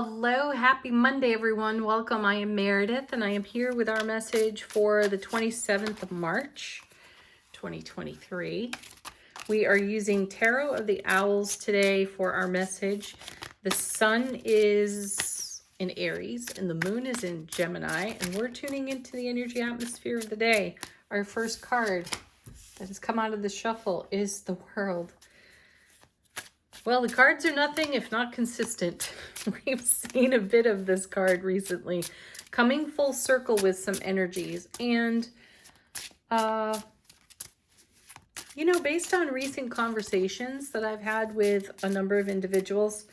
Hello, happy Monday, everyone. Welcome. I am Meredith, and I am here with our message for the 27th of March, 2023. We are using Tarot of the Owls today for our message. The sun is in Aries, and the moon is in Gemini, and we're tuning into the energy atmosphere of the day. Our first card that has come out of the shuffle is the World. Well, the cards are nothing if not consistent. We've seen a bit of this card recently, coming full circle with some energies. And, based on recent conversations that I've had with a number of individuals,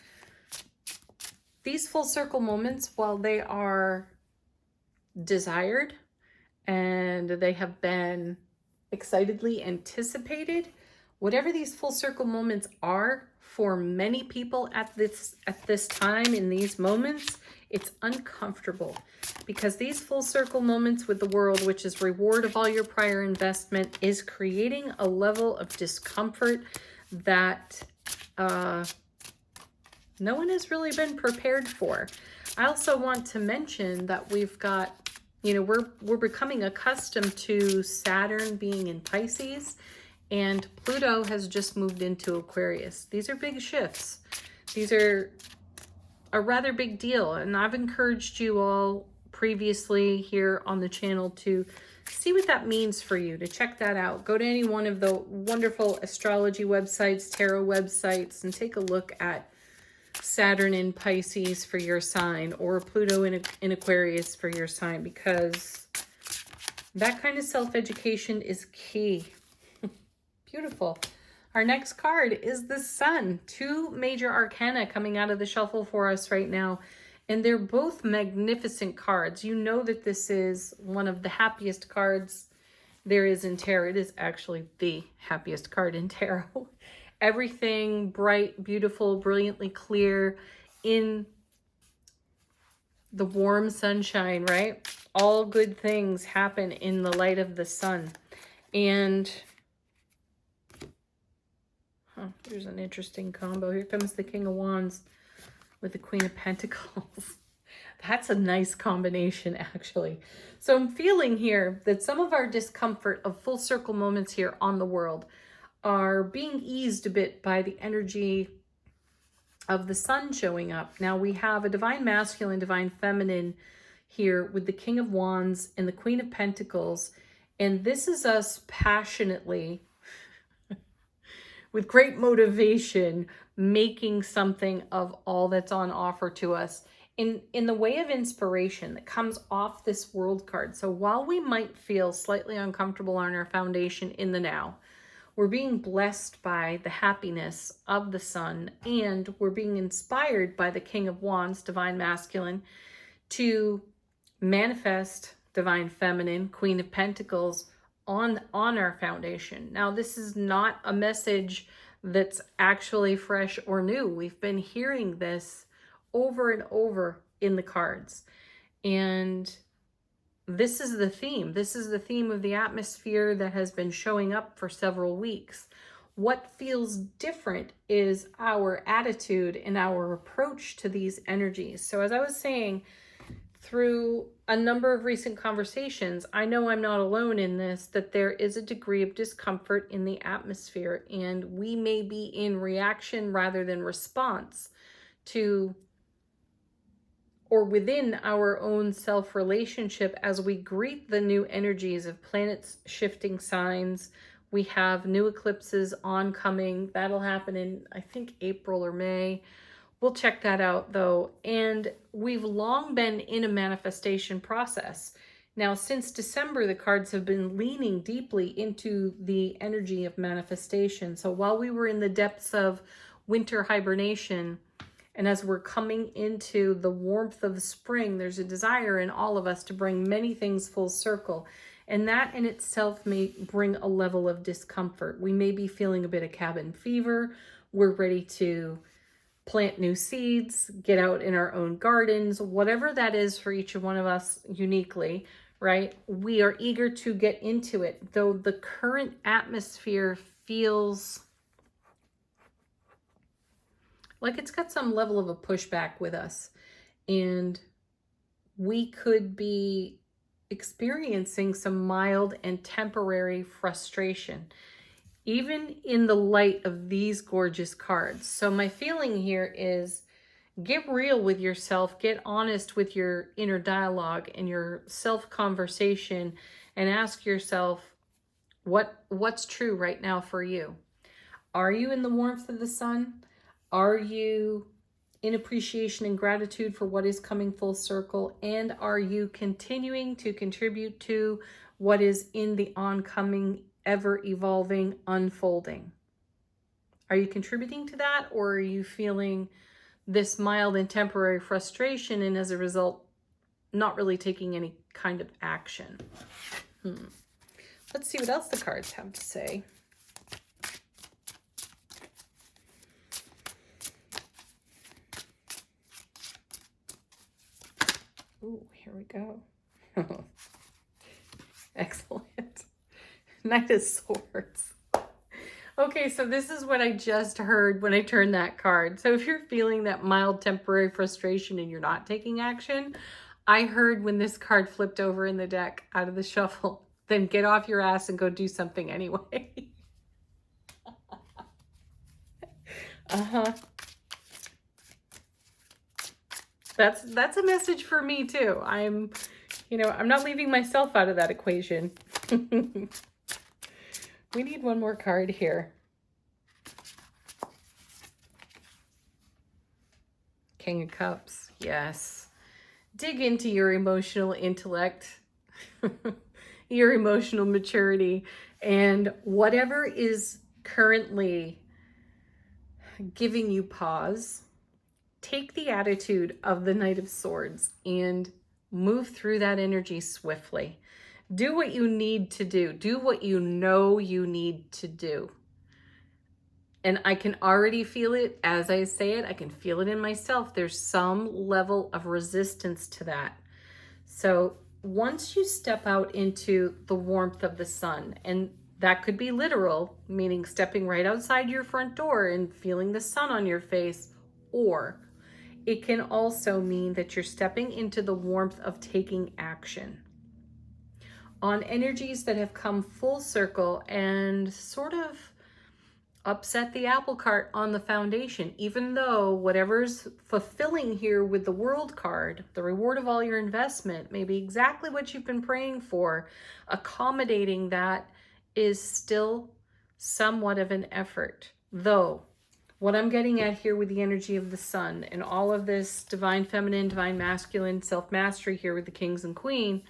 these full circle moments, while they are desired and they have been excitedly anticipated, whatever these full circle moments are for many people at this time, in these moments, it's uncomfortable, because these full circle moments with the World, which is reward of all your prior investment, is creating a level of discomfort that no one has really been prepared for. I also want to mention that we've got, we're becoming accustomed to Saturn being in Pisces, and Pluto has just moved into Aquarius. These are big shifts. These are a rather big deal. And I've encouraged you all previously here on the channel to see what that means for you, to check that out. Go to any one of the wonderful astrology websites, tarot websites, and take a look at Saturn in Pisces for your sign, or Pluto in Aquarius for your sign, because that kind of self-education is key. Beautiful. Our next card is the Sun. Two major arcana coming out of the shuffle for us right now, and they're both magnificent cards. You know that this is one of the happiest cards there is in tarot. It is actually the happiest card in tarot. Everything bright, beautiful, brilliantly clear in the warm sunshine, right? All good things happen in the light of the sun. And there's an interesting combo. Here comes the King of Wands with the Queen of Pentacles. That's a nice combination, actually. So I'm feeling here that some of our discomfort of full circle moments here on the World are being eased a bit by the energy of the sun showing up. Now we have a divine masculine, divine feminine here with the King of Wands and the Queen of Pentacles. And this is us passionately, with great motivation, making something of all that's on offer to us in the way of inspiration that comes off this World card. So while we might feel slightly uncomfortable on our foundation in the now, we're being blessed by the happiness of the sun, and we're being inspired by the King of Wands, divine masculine, to manifest divine feminine, Queen of Pentacles, on our foundation. Now, this is not a message that's actually fresh or new. We've been hearing this over and over in the cards. And this is the theme. This is the theme of the atmosphere that has been showing up for several weeks. What feels different is our attitude and our approach to these energies. So as I was saying, through a number of recent conversations, I know I'm not alone in this, that there is a degree of discomfort in the atmosphere, and we may be in reaction rather than response to, or within our own self-relationship, as we greet the new energies of planets shifting signs. We have new eclipses oncoming. That'll happen in, I think, April or May. We'll check that out, though. And we've long been in a manifestation process. Now, since December, the cards have been leaning deeply into the energy of manifestation. So while we were in the depths of winter hibernation, and as we're coming into the warmth of spring, there's a desire in all of us to bring many things full circle. And that in itself may bring a level of discomfort. We may be feeling a bit of cabin fever. We're ready to plant new seeds, get out in our own gardens, whatever that is for each one of us uniquely, right? We are eager to get into it, though the current atmosphere feels like it's got some level of a pushback with us. And we could be experiencing some mild and temporary frustration, even in the light of these gorgeous cards. So my feeling here is get real with yourself, get honest with your inner dialogue and your self-conversation, and ask yourself what's true right now for you. Are you in the warmth of the sun? Are you in appreciation and gratitude for what is coming full circle? And are you continuing to contribute to what is in the oncoming, ever evolving, unfolding? Are you contributing to that, or are you feeling this mild and temporary frustration and as a result, not really taking any kind of action? Let's see what else the cards have to say. Ooh, here we go. Excellent. Knight of Swords. Okay, so this is what I just heard when I turned that card. So if you're feeling that mild temporary frustration and you're not taking action, I heard when this card flipped over in the deck out of the shuffle, then get off your ass and go do something anyway. That's a message for me too. I'm not leaving myself out of that equation. We need one more card here. King of Cups. Yes. Dig into your emotional intellect, your emotional maturity, and whatever is currently giving you pause, take the attitude of the Knight of Swords and move through that energy swiftly. Do what you need to do. Do what you know you need to do. And I can already feel it as I say it. I can feel it in myself. There's some level of resistance to that. So once you step out into the warmth of the sun, and that could be literal, meaning stepping right outside your front door and feeling the sun on your face, or it can also mean that you're stepping into the warmth of taking action on energies that have come full circle and sort of upset the apple cart on the foundation, even though whatever's fulfilling here with the World card, the reward of all your investment, may be exactly what you've been praying for. Accommodating that is still somewhat of an effort. Though, what I'm getting at here with the energy of the sun and all of this divine feminine, divine masculine, self-mastery here with the kings and queen,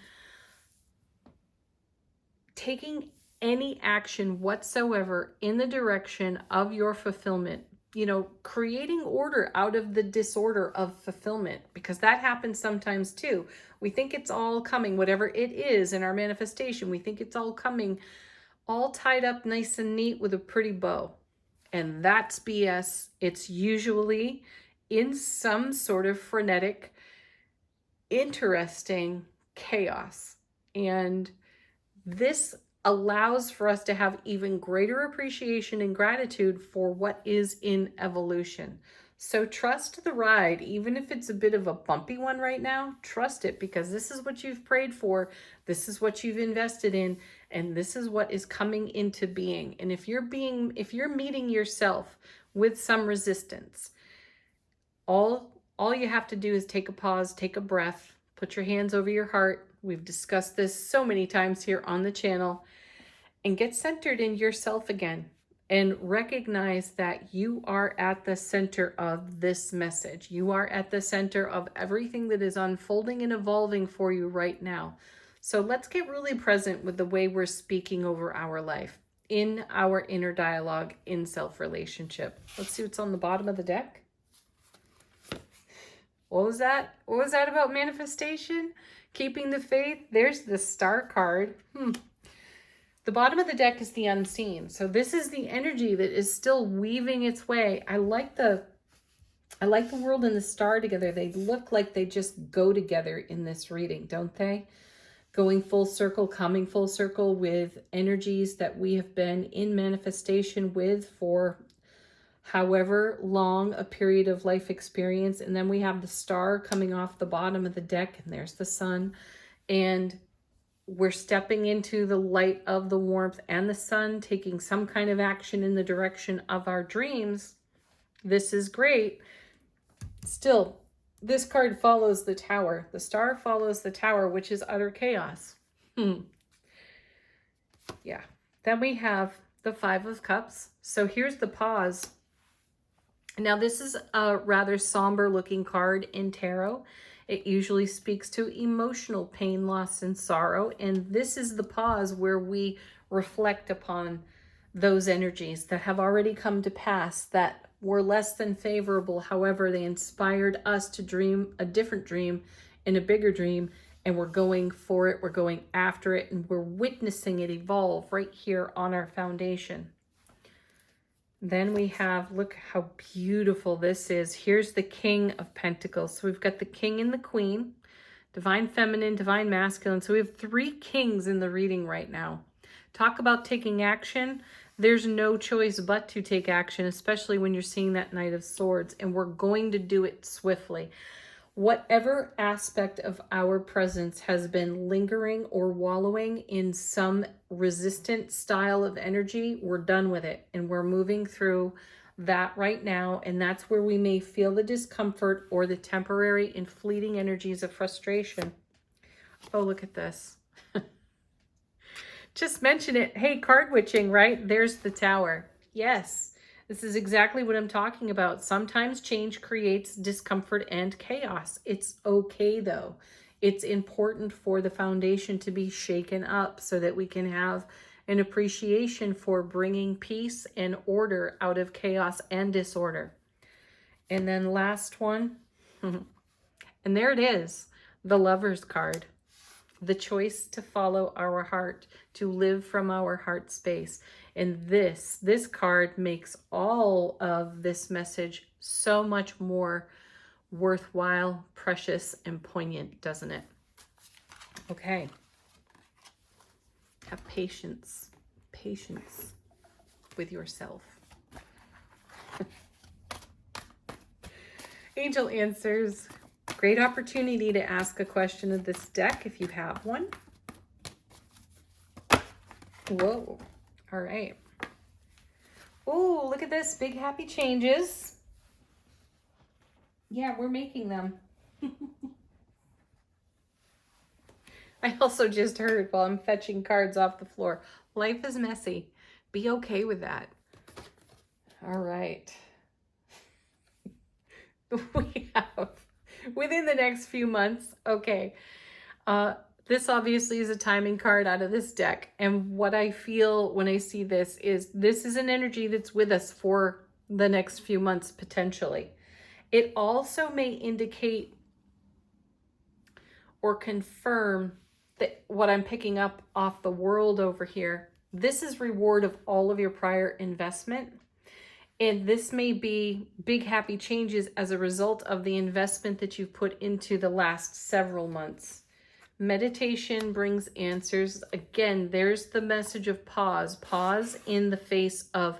taking any action whatsoever in the direction of your fulfillment, creating order out of the disorder of fulfillment, because that happens sometimes too. We think it's all coming, whatever it is in our manifestation, we think it's all coming, all tied up nice and neat with a pretty bow. And that's BS. It's usually in some sort of frenetic, interesting chaos. And this allows for us to have even greater appreciation and gratitude for what is in evolution. So trust the ride, even if it's a bit of a bumpy one right now. Trust it, because this is what you've prayed for, this is what you've invested in, and this is what is coming into being. And if you're meeting yourself with some resistance, all you have to do is take a pause, take a breath, put your hands over your heart. We've discussed this so many times here on the channel, and get centered in yourself again and recognize that you are at the center of this message. You are at the center of everything that is unfolding and evolving for you right now. So let's get really present with the way we're speaking over our life, in our inner dialogue, in self-relationship. Let's see what's on the bottom of the deck. What was that? What was that about manifestation? Keeping the faith? There's the Star card. The bottom of the deck is the unseen. So this is the energy that is still weaving its way. I like the world and the star together. They look like they just go together in this reading, don't they? Going full circle, coming full circle with energies that we have been in manifestation with for however long a period of life experience. And then we have the star coming off the bottom of the deck, and there's the sun. And we're stepping into the light of the warmth and the sun, taking some kind of action in the direction of our dreams. This is great. Still, this card follows the tower. The star follows the tower, which is utter chaos. Yeah. Then we have the Five of Cups. So here's the pause. Now, this is a rather somber looking card in tarot. It usually speaks to emotional pain, loss, and sorrow. And this is the pause where we reflect upon those energies that have already come to pass, that were less than favorable. However, they inspired us to dream a different dream and a bigger dream. And we're going for it. We're going after it. And we're witnessing it evolve right here on our foundation. Then we have, look how beautiful this is. Here's the King of Pentacles. So we've got the King and the Queen, Divine Feminine, Divine Masculine. So we have 3 kings in the reading right now. Talk about taking action. There's no choice but to take action, especially when you're seeing that Knight of Swords. And we're going to do it swiftly. Whatever aspect of our presence has been lingering or wallowing in some resistant style of energy, we're done with it. And we're moving through that right now. And that's where we may feel the discomfort or the temporary and fleeting energies of frustration. Oh, look at this. Just mention it. Hey, card witching, right? There's the tower. Yes. This is exactly what I'm talking about. Sometimes change creates discomfort and chaos. It's okay, though. It's important for the foundation to be shaken up so that we can have an appreciation for bringing peace and order out of chaos and disorder. And then last one. And there it is, the Lover's card. The choice to follow our heart, to live from our heart space. And this card makes all of this message so much more worthwhile, precious, and poignant, doesn't it? Okay. Have patience. Patience with yourself. Angel answers. Great opportunity to ask a question of this deck if you have one. Whoa. All right. Oh, look at this. Big happy changes. Yeah, we're making them. I also just heard while I'm fetching cards off the floor, life is messy. Be okay with that. All right. We have within the next few months. Okay. This obviously is a timing card out of this deck. And what I feel when I see this is an energy that's with us for the next few months, potentially. It also may indicate or confirm that what I'm picking up off the world over here, this is reward of all of your prior investment. And this may be big happy changes as a result of the investment that you've put into the last several months. Meditation brings answers. Again, there's the message of pause. Pause in the face of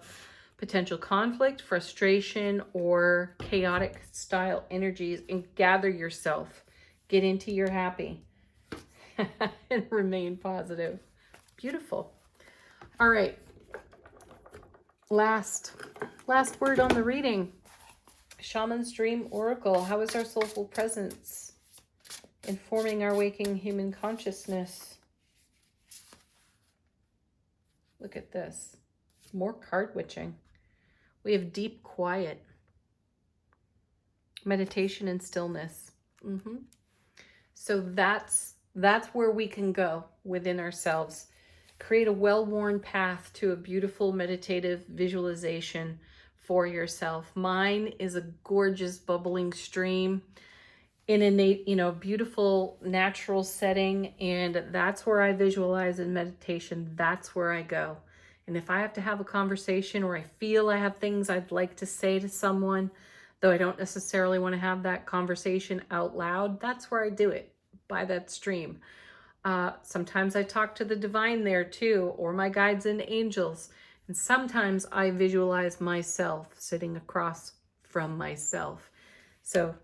potential conflict, frustration, or chaotic style energies and gather yourself. Get into your happy and remain positive. Beautiful. All right. Last word on the reading. Shaman's Dream Oracle. How is our soulful presence informing our waking human consciousness? Look at this. More card witching. We have deep quiet. Meditation and stillness. So that's where we can go within ourselves. Create a well-worn path to a beautiful meditative visualization for yourself. Mine is a gorgeous bubbling stream in a beautiful natural setting, and that's where I visualize in meditation. That's where I go. And if I have to have a conversation or I feel I have things I'd like to say to someone, though I don't necessarily want to have that conversation out loud, that's where I do it, by that stream. Sometimes I talk to the divine there too, or my guides and angels. And sometimes I visualize myself sitting across from myself. So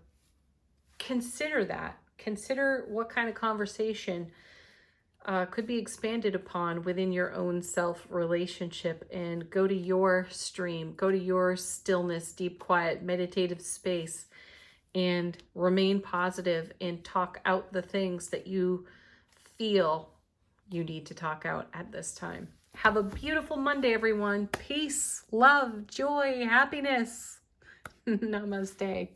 consider that. Consider what kind of conversation could be expanded upon within your own self relationship, and go to your stream, go to your stillness, deep, quiet, meditative space, and remain positive and talk out the things that you feel you need to talk out at this time. Have a beautiful Monday, everyone. Peace, love, joy, happiness. Namaste.